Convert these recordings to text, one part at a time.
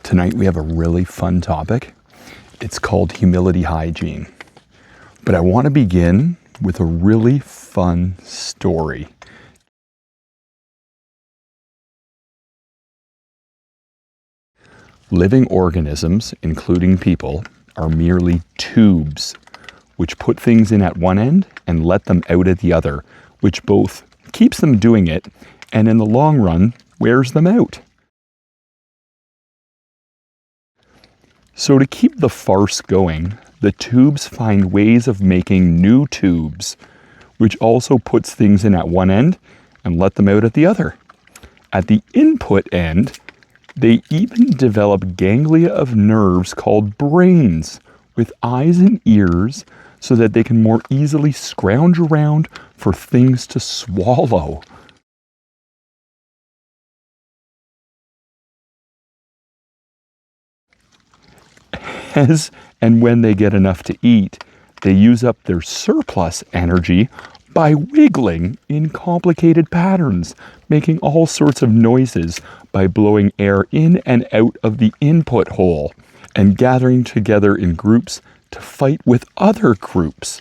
Tonight we have a really fun topic. It's called humility hygiene. But I want to begin with a really fun story. Living organisms, including people, are merely tubes, which put things in at one end and let them out at the other, which both keeps them doing it and in the long run wears them out. So to keep the farce going, the tubes find ways of making new tubes, which also puts things in at one end and let them out at the other. At the input end, they even develop ganglia of nerves called brains with eyes and ears so that they can more easily scrounge around for things to swallow. As and when they get enough to eat, they use up their surplus energy by wiggling in complicated patterns, making all sorts of noises by blowing air in and out of the input hole, and gathering together in groups to fight with other groups.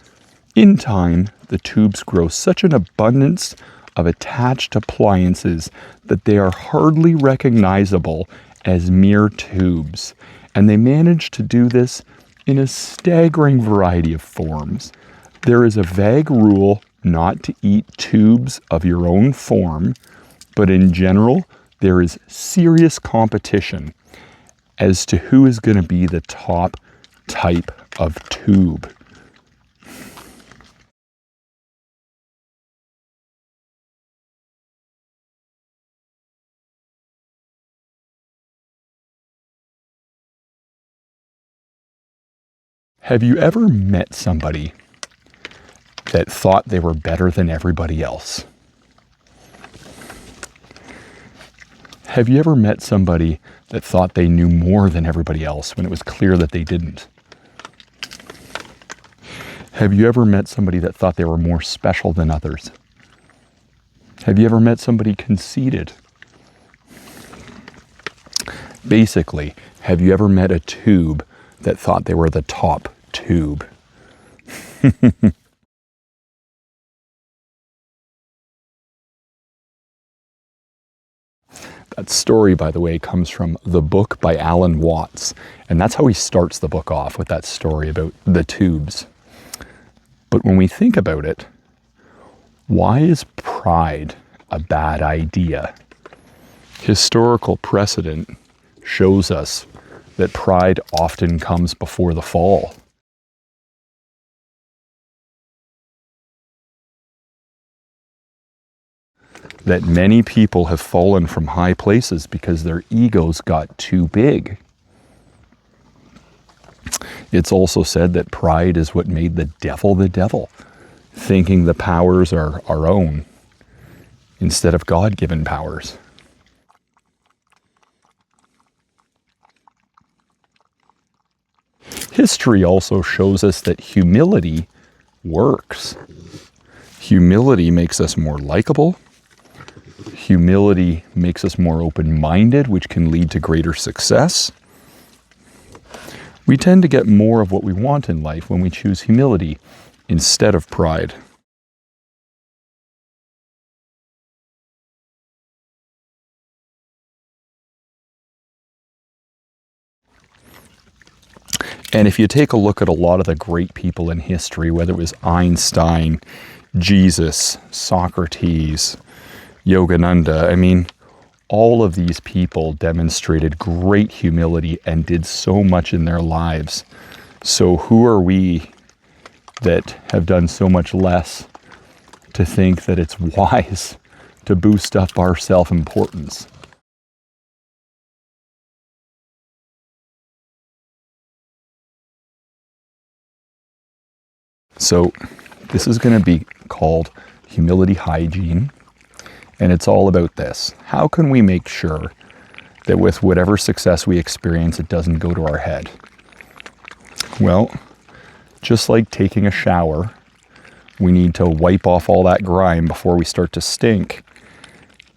In time, the tubes grow such an abundance of attached appliances that they are hardly recognizable as mere tubes. And they manage to do this in a staggering variety of forms. There is a vague rule not to eat tubes of your own form, but in general, there is serious competition as to who is going to be the top type of tube. Have you ever met somebody that thought they were better than everybody else? Have you ever met somebody that thought they knew more than everybody else when it was clear that they didn't? Have you ever met somebody that thought they were more special than others? Have you ever met somebody conceited? Basically, have you ever met a tube that thought they were the top tube? That story, by the way, comes from the book by Alan Watts, and that's how he starts the book off, with that story about the tubes. But when we think about it, why is pride a bad idea? Historical precedent shows us that pride often comes before the fall. That many people have fallen from high places because their egos got too big. It's also said that pride is what made the devil, thinking the powers are our own instead of God-given powers. History also shows us that humility works. Humility makes us more likable. Humility makes us more open-minded, which can lead to greater success. We tend to get more of what we want in life when we choose humility instead of pride. And if you take a look at a lot of the great people in history, whether it was Einstein, Jesus, Socrates, Yogananda, I mean, all of these people demonstrated great humility and did so much in their lives. So who are we that have done so much less to think that it's wise to boost up our self-importance? So this is going to be called humility hygiene, and it's all about this. How can we make sure that with whatever success we experience, it doesn't go to our head? Well, just like taking a shower, we need to wipe off all that grime before we start to stink.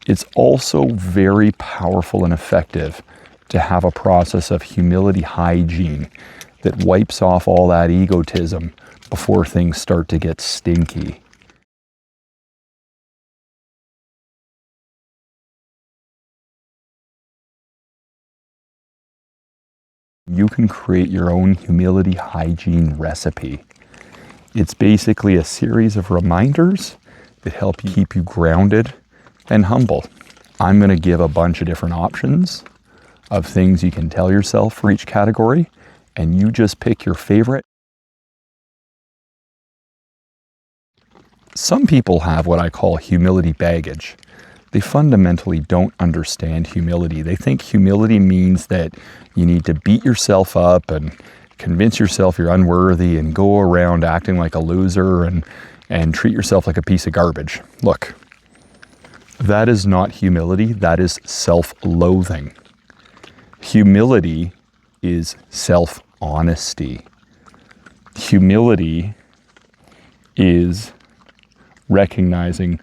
It's also very powerful and effective to have a process of humility hygiene that wipes off all that egotism before things start to get stinky. You can create your own humility hygiene recipe. It's basically a series of reminders that help you keep you grounded and humble. I'm going to give a bunch of different options of things you can tell yourself for each category, and you just pick your favorite. Some people have what I call humility baggage. They fundamentally don't understand humility. They think humility means that you need to beat yourself up and convince yourself you're unworthy and go around acting like a loser and treat yourself like a piece of garbage. Look, that is not humility. That is self-loathing. Humility is self-honesty. Humility is recognizing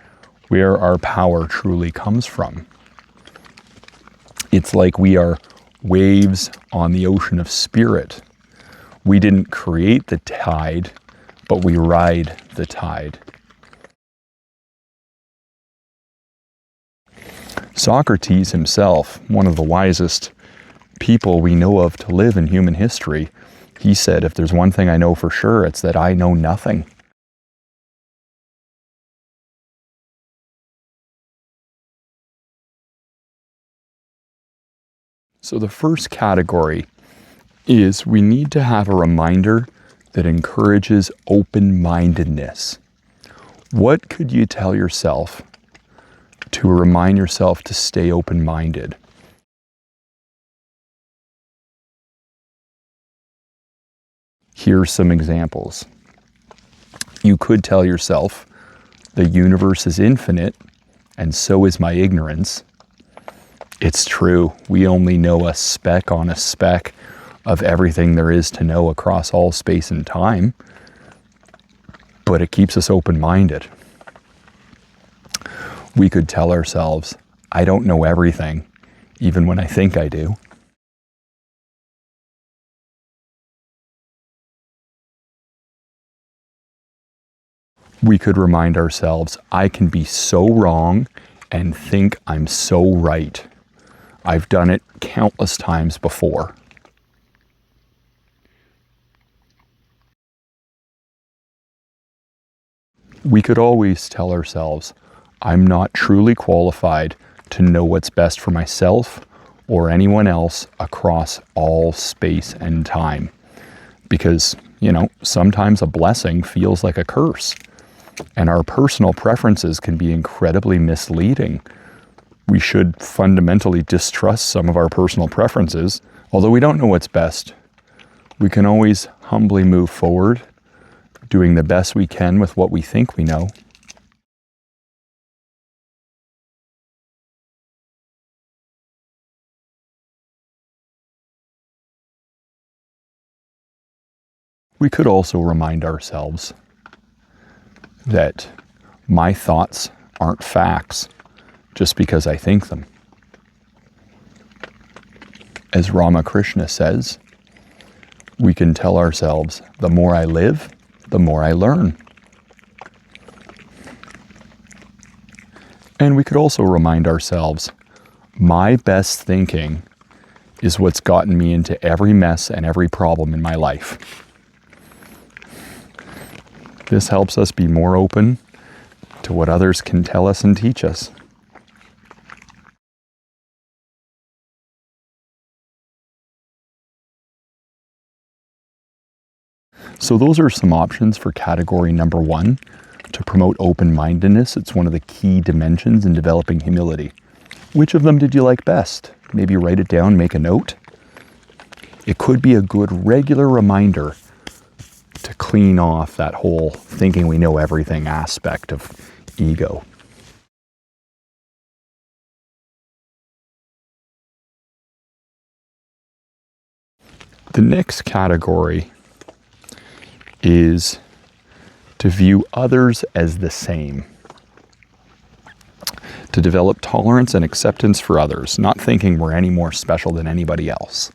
where our power truly comes from. It's like we are waves on the ocean of spirit. We didn't create the tide, but we ride the tide. Socrates himself, one of the wisest people we know of to live in human history, he said, if there's one thing I know for sure, it's that I know nothing. So the first category is we need to have a reminder that encourages open-mindedness. What could you tell yourself to remind yourself to stay open-minded? Here's some examples. You could tell yourself, the universe is infinite, and so is my ignorance. It's true, we only know a speck on a speck of everything there is to know across all space and time, but it keeps us open-minded. We could tell ourselves, I don't know everything, even when I think I do. We could remind ourselves, I can be so wrong and think I'm so right. I've done it countless times before. We could always tell ourselves, I'm not truly qualified to know what's best for myself or anyone else across all space and time. Because, sometimes a blessing feels like a curse. And our personal preferences can be incredibly misleading. We should fundamentally distrust some of our personal preferences. Although we don't know what's best, we can always humbly move forward, doing the best we can with what we think we know. We could also remind ourselves that my thoughts aren't facts just because I think them. As Ramakrishna says, we can tell ourselves, the more I live, the more I learn. And we could also remind ourselves, my best thinking is what's gotten me into every mess and every problem in my life. This helps us be more open to what others can tell us and teach us. So those are some options for category number 1 to promote open-mindedness. It's one of the key dimensions in developing humility. Which of them did you like best? Maybe write it down, make a note. It could be a good regular reminder to clean off that whole thinking we know everything aspect of ego. The next category is to view others as the same. to develop tolerance and acceptance for others, not thinking we're any more special than anybody else.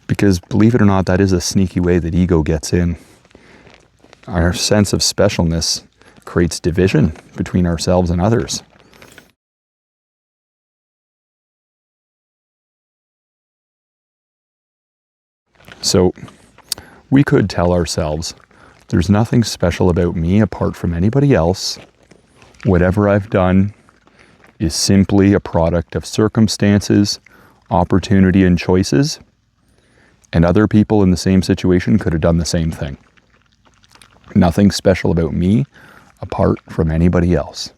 Because believe it or not, that is a sneaky way that ego gets in. Our sense of specialness creates division between ourselves and others. So we could tell ourselves, there's nothing special about me apart from anybody else. Whatever I've done is simply a product of circumstances, opportunity, and choices. And other people in the same situation could have done the same thing. Nothing special about me apart from anybody else.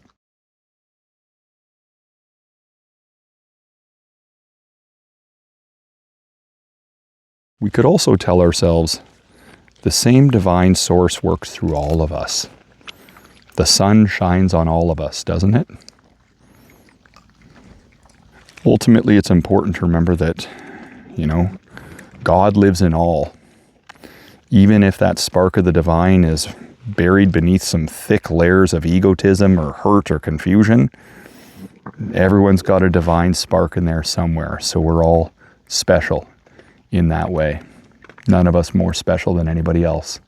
We could also tell ourselves, the same divine source works through all of us. The sun shines on all of us, doesn't it? Ultimately, it's important to remember that, God lives in all. Even if that spark of the divine is buried beneath some thick layers of egotism or hurt or confusion, everyone's got a divine spark in there somewhere. So we're all special in that way. None of us more special than anybody else.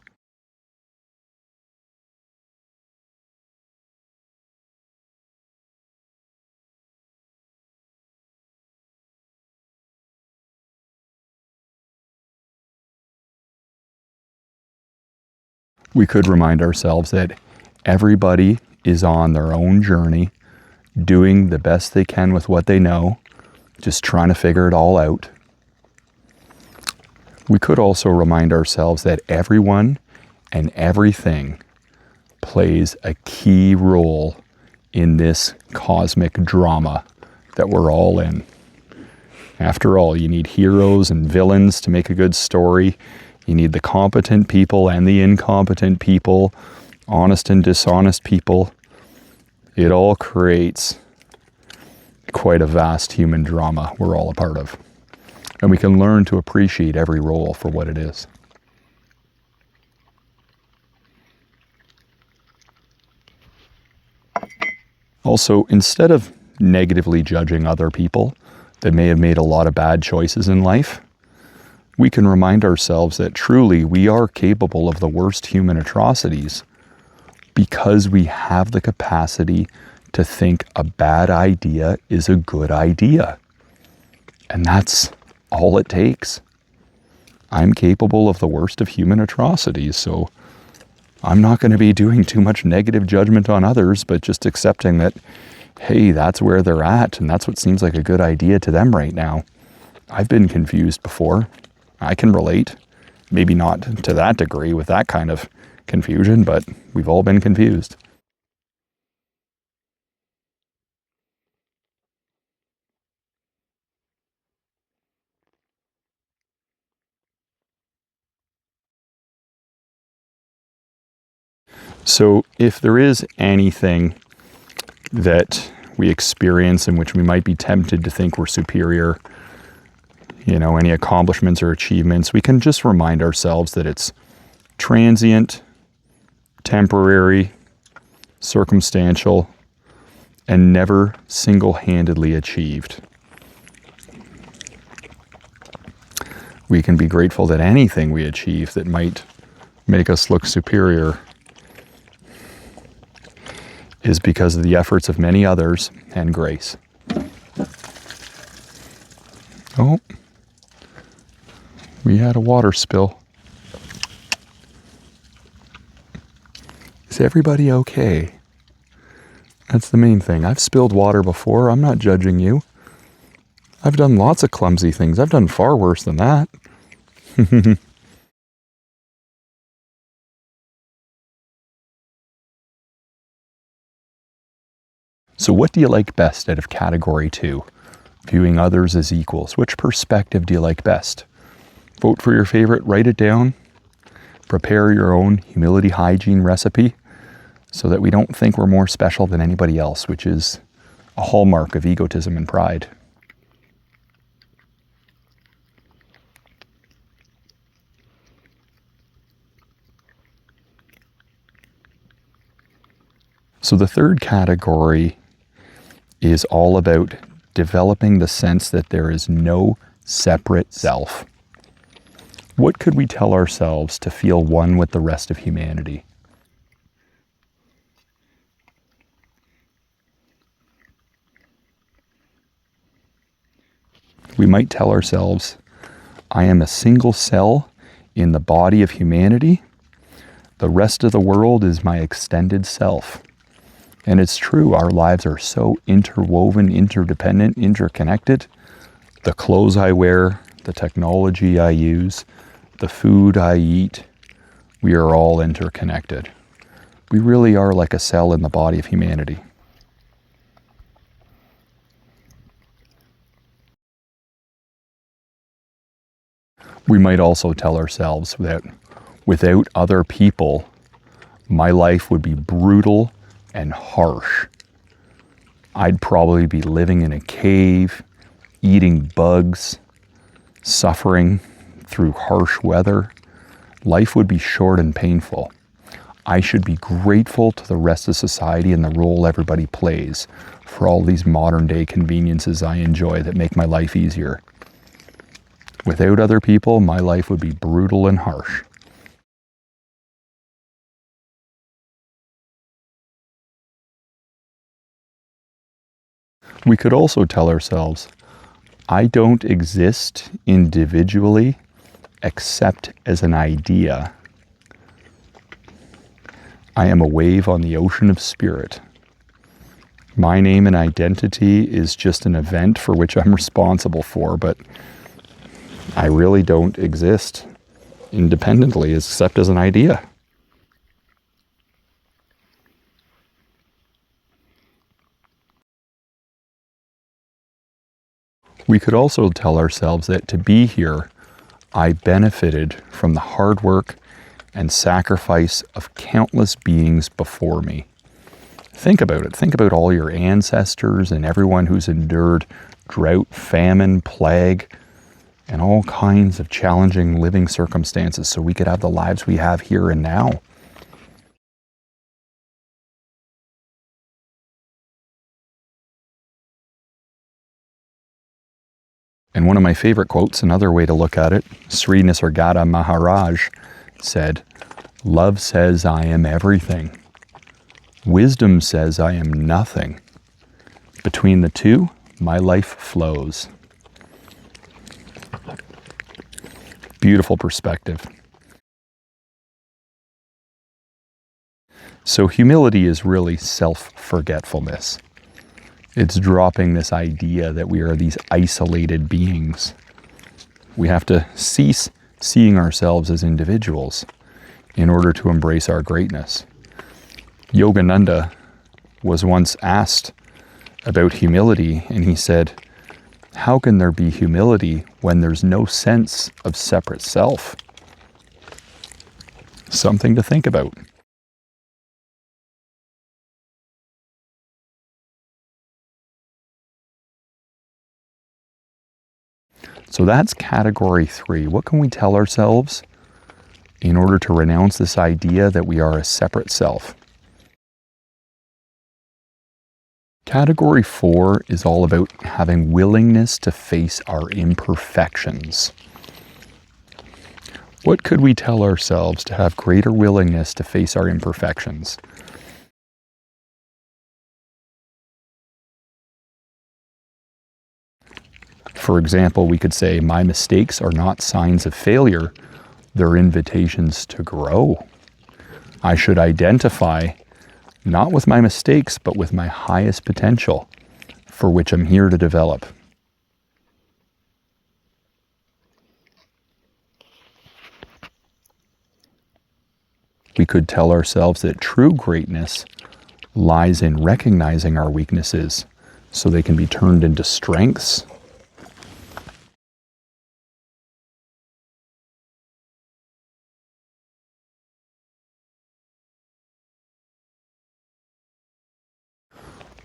We could remind ourselves that everybody is on their own journey, doing the best they can with what they know, just trying to figure it all out. We could also remind ourselves that everyone and everything plays a key role in this cosmic drama that we're all in. After all, you need heroes and villains to make a good story. You need the competent people and the incompetent people, honest and dishonest people. It all creates quite a vast human drama we're all a part of. And we can learn to appreciate every role for what it is. Also, instead of negatively judging other people that may have made a lot of bad choices in life, we can remind ourselves that truly we are capable of the worst human atrocities because we have the capacity to think a bad idea is a good idea. And that's all it takes. I'm capable of the worst of human atrocities, so I'm not going to be doing too much negative judgment on others, but just accepting that, hey, that's where they're at, and that's what seems like a good idea to them right now. I've been confused before. I can relate. Maybe not to that degree with that kind of confusion, but we've all been confused. So if there is anything that we experience in which we might be tempted to think we're superior, any accomplishments or achievements, we can just remind ourselves that it's transient, temporary, circumstantial, and never single-handedly achieved. We can be grateful that anything we achieve that might make us look superior is because of the efforts of many others and grace. Oh, we had a water spill. Is everybody okay? That's the main thing. I've spilled water before. I'm not judging you. I've done lots of clumsy things. I've done far worse than that. So what do you like best out of category 2? Viewing others as equals. Which perspective do you like best? Vote for your favorite, write it down. Prepare your own humility hygiene recipe so that we don't think we're more special than anybody else, which is a hallmark of egotism and pride. So the third category is all about developing the sense that there is no separate self. What could we tell ourselves to feel one with the rest of humanity? We might tell ourselves, I am a single cell in the body of humanity. The rest of the world is my extended self. And it's true, our lives are so interwoven, interdependent, interconnected. The clothes I wear, the technology I use, the food I eat, we are all interconnected. We really are like a cell in the body of humanity. We might also tell ourselves that without other people, my life would be brutal and harsh. I'd probably be living in a cave, eating bugs, suffering through harsh weather. Life would be short and painful. I should be grateful to the rest of society and the role everybody plays for all these modern day conveniences I enjoy that make my life easier. Without other people, my life would be brutal and harsh. We could also tell ourselves, I don't exist individually except as an idea. I am a wave on the ocean of spirit. My name and identity is just an event for which I'm responsible for, but I really don't exist independently except as an idea. We could also tell ourselves that to be here, I benefited from the hard work and sacrifice of countless beings before me. Think about it. Think about all your ancestors and everyone who's endured drought, famine, plague, and all kinds of challenging living circumstances so we could have the lives we have here and now. And one of my favorite quotes, another way to look at it, Sri Nisargadatta Maharaj said, "Love says I am everything. Wisdom says I am nothing. Between the two, my life flows." Beautiful perspective. So humility is really self-forgetfulness. It's dropping this idea that we are these isolated beings. We have to cease seeing ourselves as individuals in order to embrace our greatness. Yogananda was once asked about humility, and he said, how can there be humility when there's no sense of separate self? Something to think about. So that's category 3. What can we tell ourselves in order to renounce this idea that we are a separate self? Category 4 is all about having willingness to face our imperfections. What could we tell ourselves to have greater willingness to face our imperfections? For example, we could say, my mistakes are not signs of failure, they're invitations to grow. I should identify not with my mistakes, but with my highest potential, for which I'm here to develop. We could tell ourselves that true greatness lies in recognizing our weaknesses so they can be turned into strengths.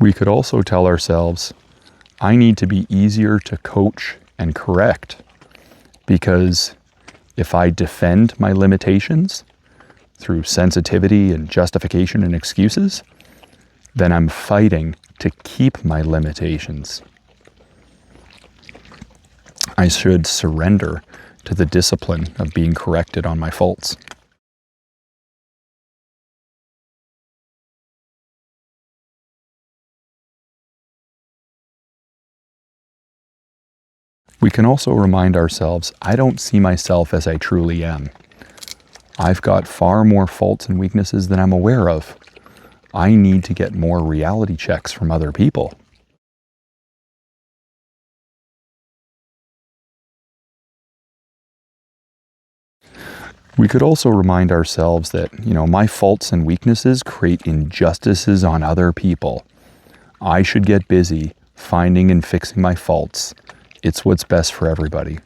We could also tell ourselves, I need to be easier to coach and correct, because if I defend my limitations through sensitivity and justification and excuses, then I'm fighting to keep my limitations. I should surrender to the discipline of being corrected on my faults. We can also remind ourselves, I don't see myself as I truly am. I've got far more faults and weaknesses than I'm aware of. I need to get more reality checks from other people. We could also remind ourselves that, my faults and weaknesses create injustices on other people. I should get busy finding and fixing my faults. It's what's best for everybody.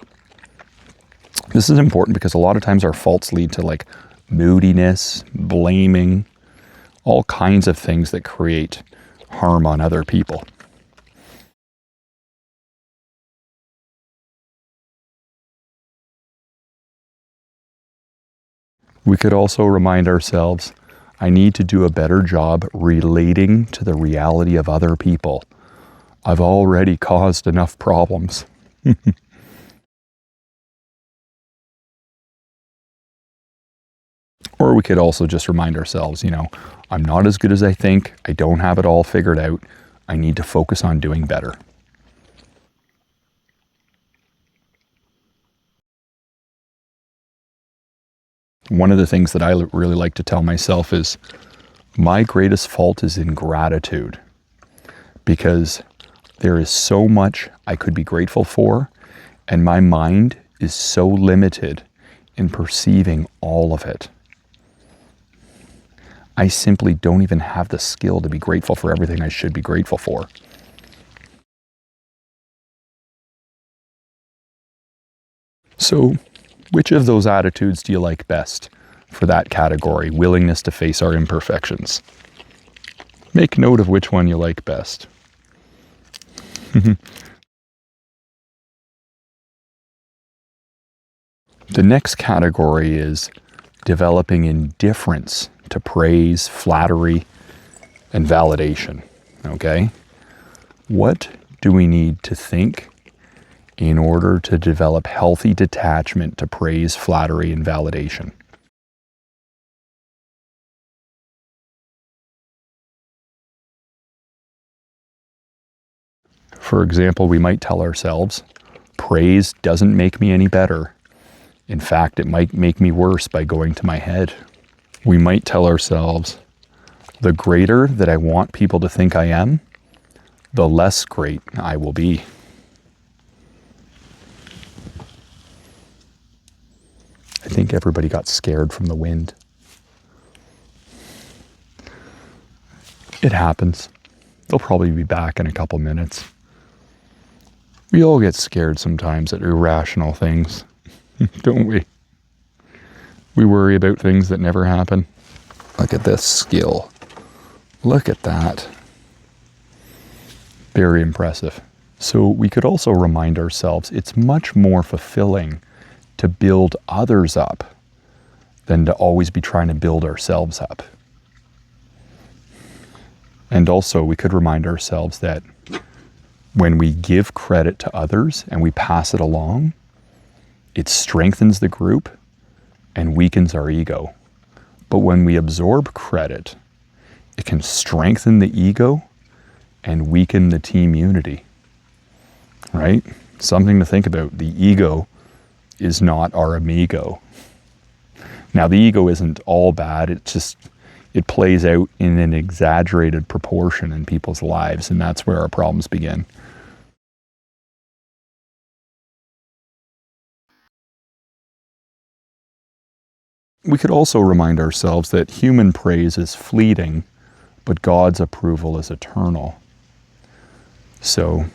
This is important because a lot of times our faults lead to moodiness, blaming, all kinds of things that create harm on other people. We could also remind ourselves, I need to do a better job relating to the reality of other people. I've already caused enough problems. Or we could also just remind ourselves, I'm not as good as I think. I don't have it all figured out. I need to focus on doing better. One of the things that I really like to tell myself is my greatest fault is ingratitude, because there is so much I could be grateful for, and my mind is so limited in perceiving all of it. I simply don't even have the skill to be grateful for everything I should be grateful for. So, which of those attitudes do you like best for that category, willingness to face our imperfections? Make note of which one you like best. The next category is developing indifference to praise, flattery, and validation. Okay? What do we need to think in order to develop healthy detachment to praise, flattery, and validation? For example, we might tell ourselves, praise doesn't make me any better. In fact, it might make me worse by going to my head. We might tell ourselves, the greater that I want people to think I am, the less great I will be. I think everybody got scared from the wind. It happens. They'll probably be back in a couple minutes. We all get scared sometimes at irrational things, don't we? We worry about things that never happen. Look at this skill. Look at that. Very impressive. So we could also remind ourselves it's much more fulfilling to build others up than to always be trying to build ourselves up. And also we could remind ourselves that when we give credit to others and we pass it along, it strengthens the group and weakens our ego. But when we absorb credit, it can strengthen the ego and weaken the team unity. Right? Something to think about. The ego is not our amigo. Now, the ego isn't all bad. It plays out in an exaggerated proportion in people's lives, and that's where our problems begin. We could also remind ourselves that human praise is fleeting, but God's approval is eternal. So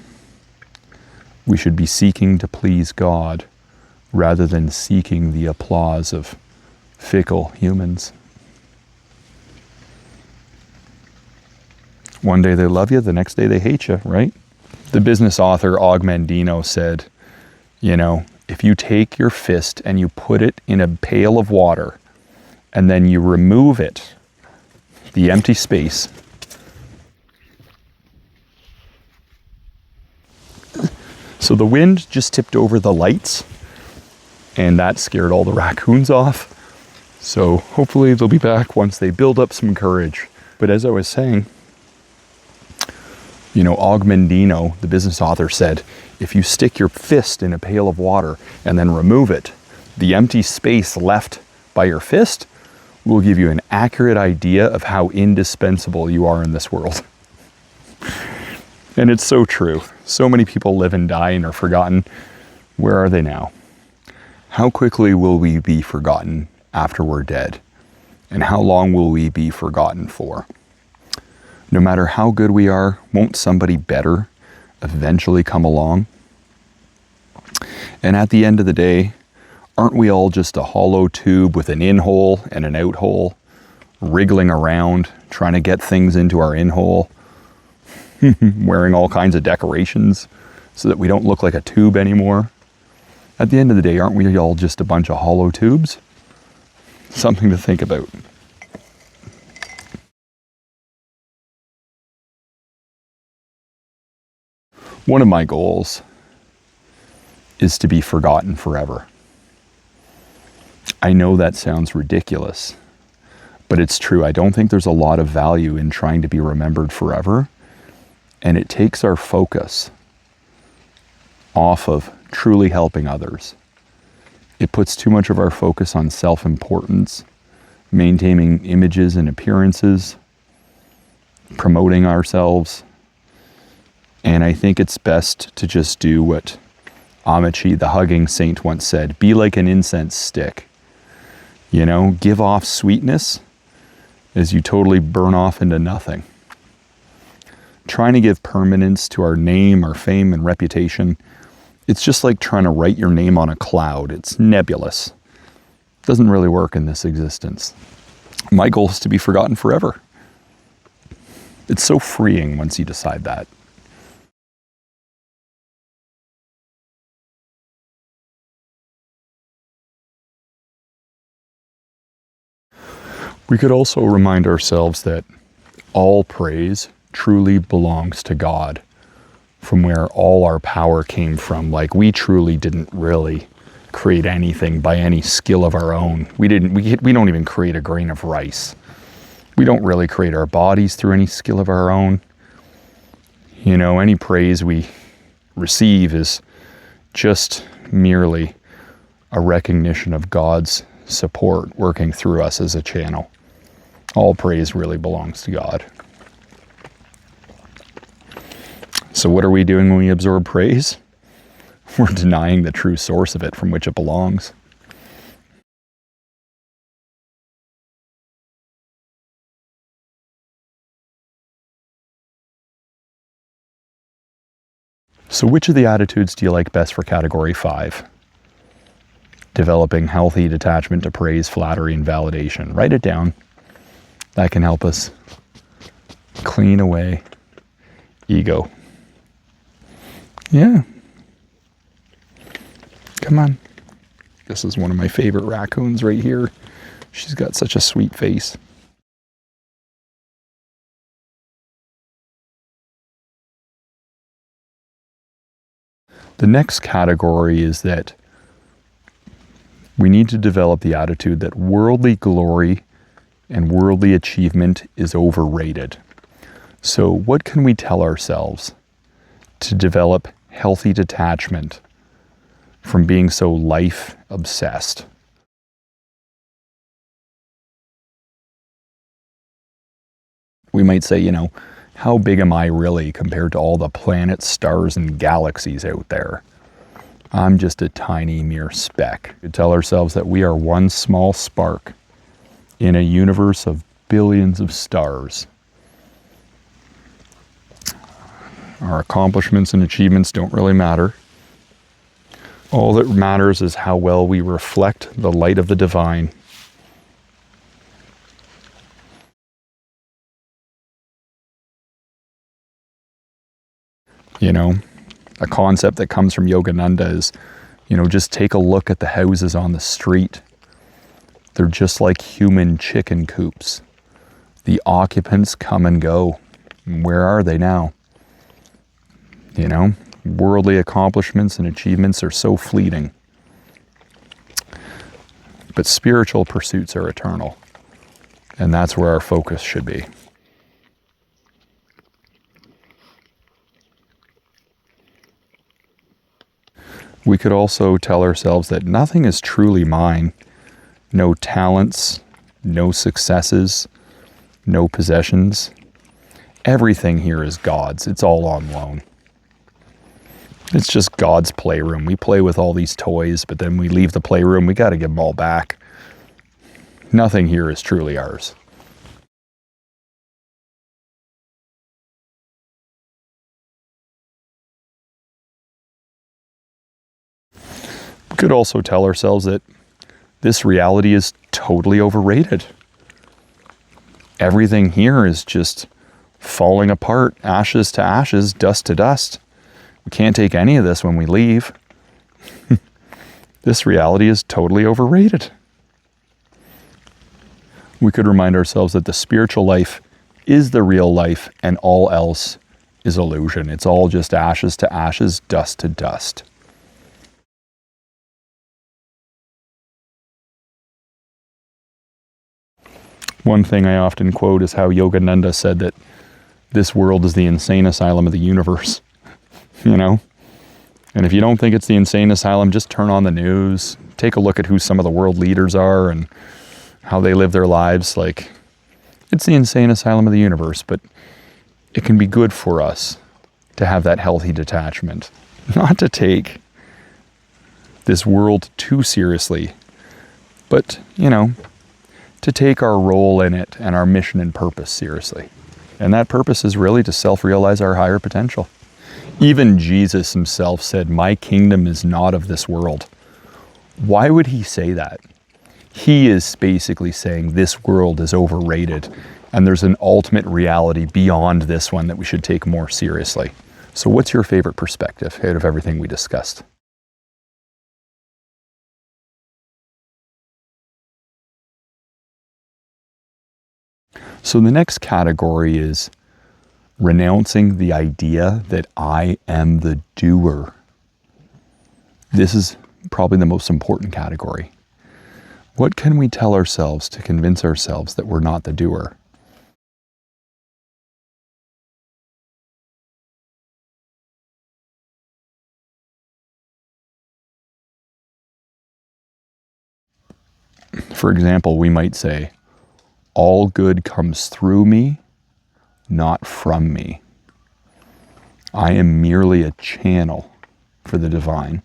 we should be seeking to please God rather than seeking the applause of fickle humans. One day they love you, the next day they hate you, right? The business author Og Mandino said, if you take your fist and you put it in a pail of water and then you remove it, the empty space, So the wind just tipped over the lights, and that scared all the raccoons off. So hopefully they'll be back once they build up some courage. But as I was saying, you know, Ogmandino, the business author, said, if you stick your fist in a pail of water and then remove it, the empty space left by your fist will give you an accurate idea of how indispensable you are in this world. And it's so true. So many people live and die and are forgotten. Where are they now? How quickly will we be forgotten after we're dead? And how long will we be forgotten for? No matter how good we are, won't somebody better eventually come along? And at the end of the day, aren't we all just a hollow tube with an in hole and an out hole, wriggling around, trying to get things into our in hole, wearing all kinds of decorations so that we don't look like a tube anymore? At the end of the day, aren't we all just a bunch of hollow tubes? Something to think about. One of my goals is to be forgotten forever. I know that sounds ridiculous, but it's true. I don't think there's a lot of value in trying to be remembered forever, and it takes our focus off of truly helping others. It puts too much of our focus on self-importance, maintaining images and appearances, promoting ourselves, and I think it's best to just do what Amici, the hugging saint, once said, be like an incense stick. You know, give off sweetness as you totally burn off into nothing. Trying to give permanence to our name, our fame, and reputation, it's just like trying to write your name on a cloud. It's nebulous. It doesn't really work in this existence. My goal is to be forgotten forever. It's so freeing once you decide that. We could also remind ourselves that all praise truly belongs to God, from where all our power came from. Like, we truly didn't really create anything by any skill of our own. We don't even create a grain of rice. We don't really create our bodies through any skill of our own. You know, any praise we receive is just merely a recognition of God's support working through us as a channel. All praise really belongs to God. So what are we doing when we absorb praise? We're denying the true source of it from which it belongs. So which of the attitudes do you like best for category 5? Developing healthy detachment to praise, flattery, and validation. Write it down. That can help us clean away ego. Yeah. Come on. This is one of my favorite raccoons right here. She's got such a sweet face. The next category is that we need to develop the attitude that worldly glory and worldly achievement is overrated. So what can we tell ourselves to develop healthy detachment from being so life obsessed? We might say, you know, how big am I really compared to all the planets, stars, and galaxies out there? I'm just a tiny mere speck. We tell ourselves that we are one small spark in a universe of billions of stars. Our accomplishments and achievements don't really matter. All that matters is how well we reflect the light of the divine. You know, a concept that comes from Yogananda is, you know, just take a look at the houses on the street. They're just like human chicken coops. The occupants come and go. Where are they now? You know, Worldly accomplishments and achievements are so fleeting. But spiritual pursuits are eternal. And that's where our focus should be. We could also tell ourselves that nothing is truly mine. No talents, no successes, no possessions. Everything here is God's. It's all on loan. It's just God's playroom. We play with all these toys, but then we leave the playroom. We got to give them all back. Nothing here is truly ours. We could also tell ourselves that this reality is totally overrated. Everything here is just falling apart, ashes to ashes, dust to dust. We can't take any of this when we leave. This reality is totally overrated. We could remind ourselves that the spiritual life is the real life and all else is illusion. It's all just ashes to ashes, dust to dust. One thing I often quote is how Yogananda said that this world is the insane asylum of the universe. You know? And if you don't think it's the insane asylum, just turn on the news, take a look at who some of the world leaders are and how they live their lives. Like, it's the insane asylum of the universe, but it can be good for us to have that healthy detachment. Not to take this world too seriously, but, you know, to take our role in it and our mission and purpose seriously. And that purpose is really to self-realize our higher potential. Even Jesus himself said, "My kingdom is not of this world." Why would he say that? He is basically saying this world is overrated and there's an ultimate reality beyond this one that we should take more seriously. So what's your favorite perspective out of everything we discussed? So the next category is renouncing the idea that I am the doer. This is probably the most important category. What can we tell ourselves to convince ourselves that we're not the doer? For example, we might say, all good comes through me, not from me. I am merely a channel for the divine,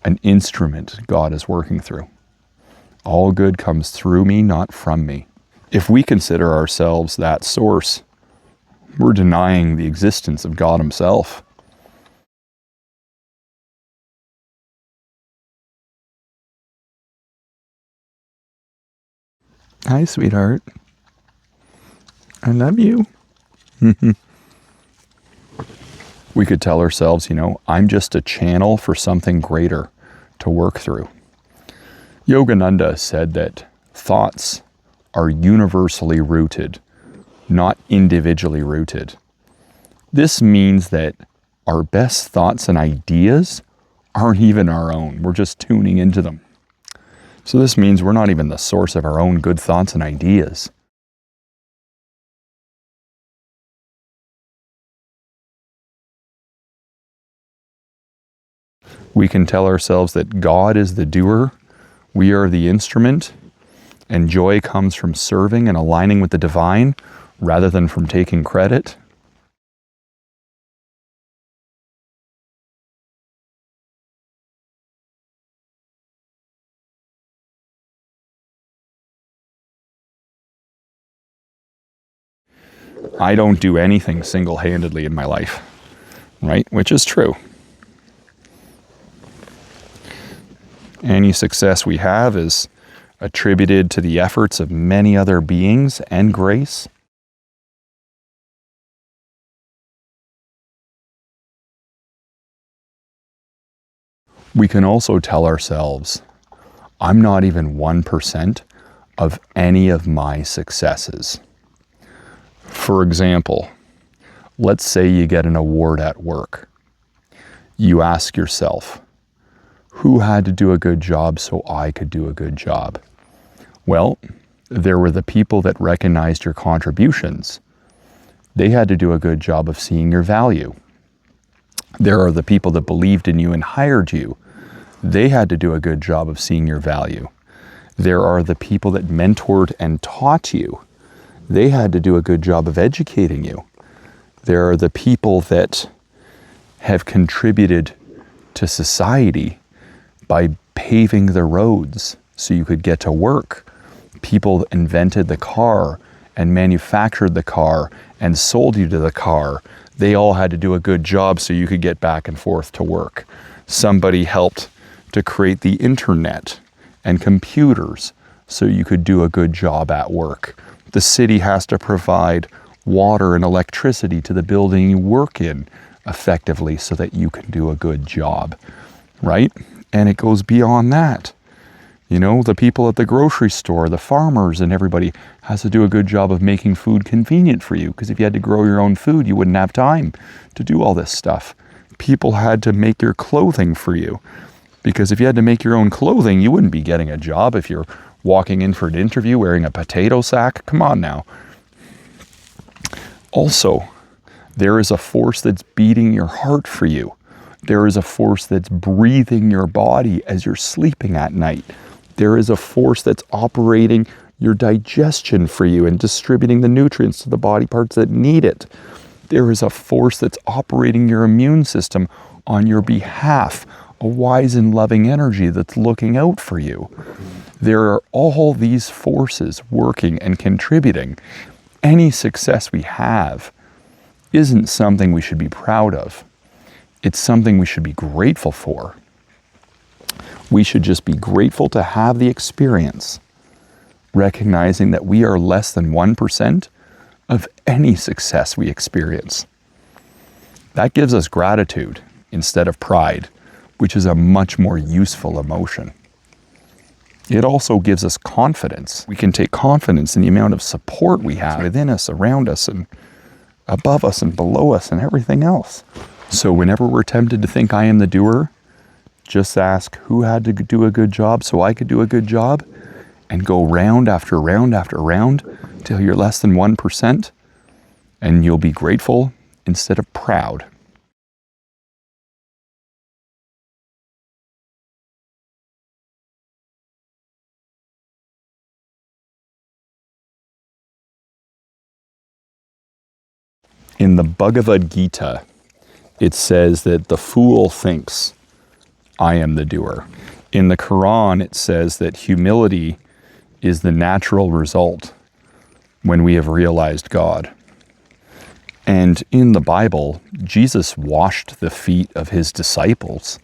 an instrument God is working through. All good comes through me, not from me. If we consider ourselves that source, we're denying the existence of God himself. Hi, sweetheart. I love you. We could tell ourselves, I'm just a channel for something greater to work through. Yogananda said that thoughts are universally rooted, not individually rooted. This means that our best thoughts and ideas aren't even our own. We're just tuning into them. So this means we're not even the source of our own good thoughts and ideas. We can tell ourselves that God is the doer, we are the instrument, and joy comes from serving and aligning with the divine rather than from taking credit. I don't do anything single-handedly in my life, right? Which is true. Any success we have is attributed to the efforts of many other beings and grace. We can also tell ourselves, I'm not even 1% of any of my successes. For example, let's say you get an award at work. you ask yourself, who had to do a good job so I could do a good job? Well, there were the people that recognized your contributions. They had to do a good job of seeing your value. There are the people that believed in you and hired you. They had to do a good job of seeing your value. There are the people that mentored and taught you. They had to do a good job of educating you. There are the people that have contributed to society by paving the roads so you could get to work. People invented the car and manufactured the car and sold you to the car. They all had to do a good job so you could get back and forth to work. Somebody helped to create the internet and computers so you could do a good job at work. The city has to provide water and electricity to the building you work in effectively so that you can do a good job, right? And it goes beyond that. You know, the people at the grocery store, the farmers and everybody has to do a good job of making food convenient for you, because if you had to grow your own food, you wouldn't have time to do all this stuff. People had to make your clothing for you, because if you had to make your own clothing, you wouldn't be getting a job if you're walking in for an interview wearing a potato sack. Come on now. Also, there is a force that's beating your heart for you. There is a force that's breathing your body as you're sleeping at night. There is a force that's operating your digestion for you and distributing the nutrients to the body parts that need it. There is a force that's operating your immune system on your behalf, a wise and loving energy that's looking out for you. There are all these forces working and contributing. Any success we have isn't something we should be proud of. It's something we should be grateful for. We should just be grateful to have the experience, recognizing that we are less than 1% of any success we experience. That gives us gratitude instead of pride, which is a much more useful emotion. It also gives us confidence. We can take confidence in the amount of support we have within us, around us, and above us and below us and everything else. So whenever we're tempted to think I am the doer, just ask who had to do a good job so I could do a good job, and go round after round after round till you're less than 1%, and you'll be grateful instead of proud. In the Bhagavad Gita, it says that the fool thinks, I am the doer. In the Quran, it says that humility is the natural result when we have realized God. And in the Bible, Jesus washed the feet of his disciples,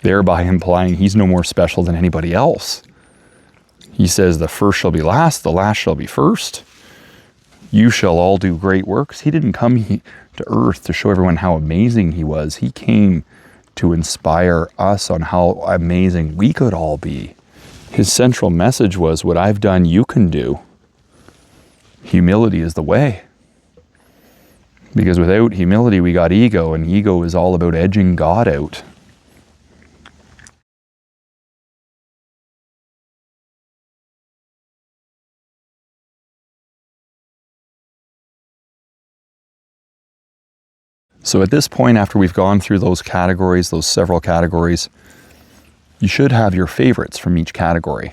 thereby implying he's no more special than anybody else. He says, the first shall be last, the last shall be first. You shall all do great works. He didn't come to earth to show everyone how amazing he was. He came to inspire us on how amazing we could all be. His central message was, what I've done, you can do. Humility is the way. Because without humility, we got ego, and ego is all about edging God out. So at this point, after we've gone through those categories, those several categories, you should have your favorites from each category.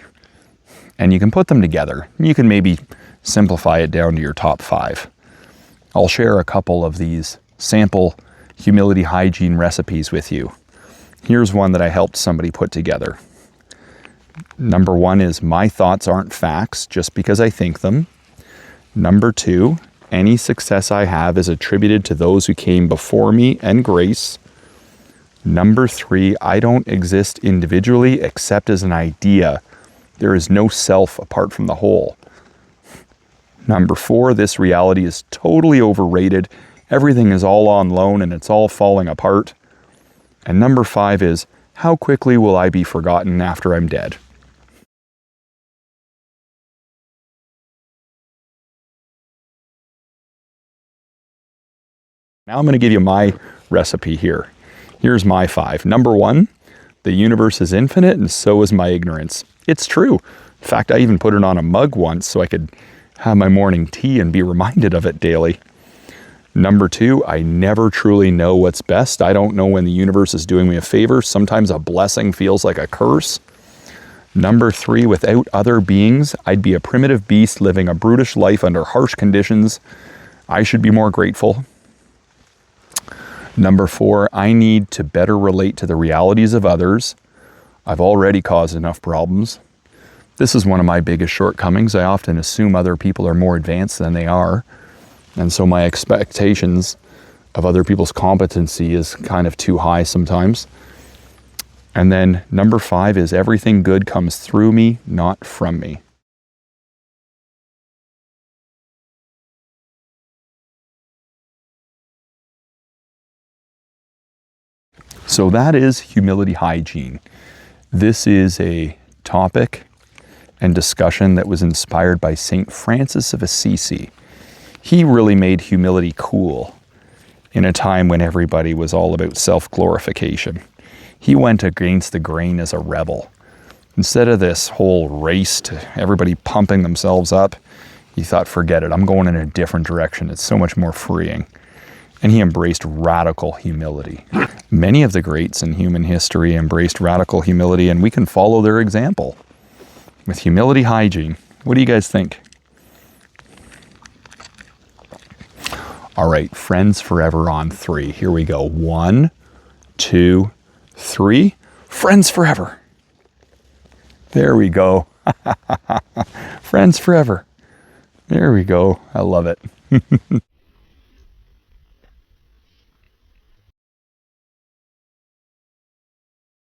And you can put them together. You can maybe simplify it down to your top 5. I'll share a couple of these sample humility hygiene recipes with you. Here's one that I helped somebody put together. Number 1 is, my thoughts aren't facts just because I think them. Number 2, any success I have is attributed to those who came before me and grace. Number 3, I don't exist individually except as an idea. There is no self apart from the whole. Number 4, this reality is totally overrated. Everything is all on loan and it's all falling apart. And number 5 is, how quickly will I be forgotten after I'm dead? Now I'm going to give you my recipe here. Here's my 5. Number 1, the universe is infinite and so is my ignorance. It's true. In fact, I even put it on a mug once so I could have my morning tea and be reminded of it daily. Number 2, I never truly know what's best. I don't know when the universe is doing me a favor. Sometimes a blessing feels like a curse. Number 3, without other beings, I'd be a primitive beast living a brutish life under harsh conditions. I should be more grateful. Number 4, I need to better relate to the realities of others. I've already caused enough problems. This is one of my biggest shortcomings. I often assume other people are more advanced than they are. And so my expectations of other people's competency is kind of too high sometimes. And then number 5 is everything good comes through me, not from me. So that is humility hygiene. This is a topic and discussion that was inspired by St. Francis of Assisi. He really made humility cool in a time when everybody was all about self-glorification. He went against the grain as a rebel. Instead of this whole race to everybody pumping themselves up, he thought, forget it, I'm going in a different direction. It's so much more freeing. And he embraced radical humility. Many of the greats in human history embraced radical humility, and we can follow their example with humility hygiene. What do you guys think? All right, friends forever on 3. Here we go. 1, 2, 3. Friends forever. There we go. Friends forever. There we go. I love it.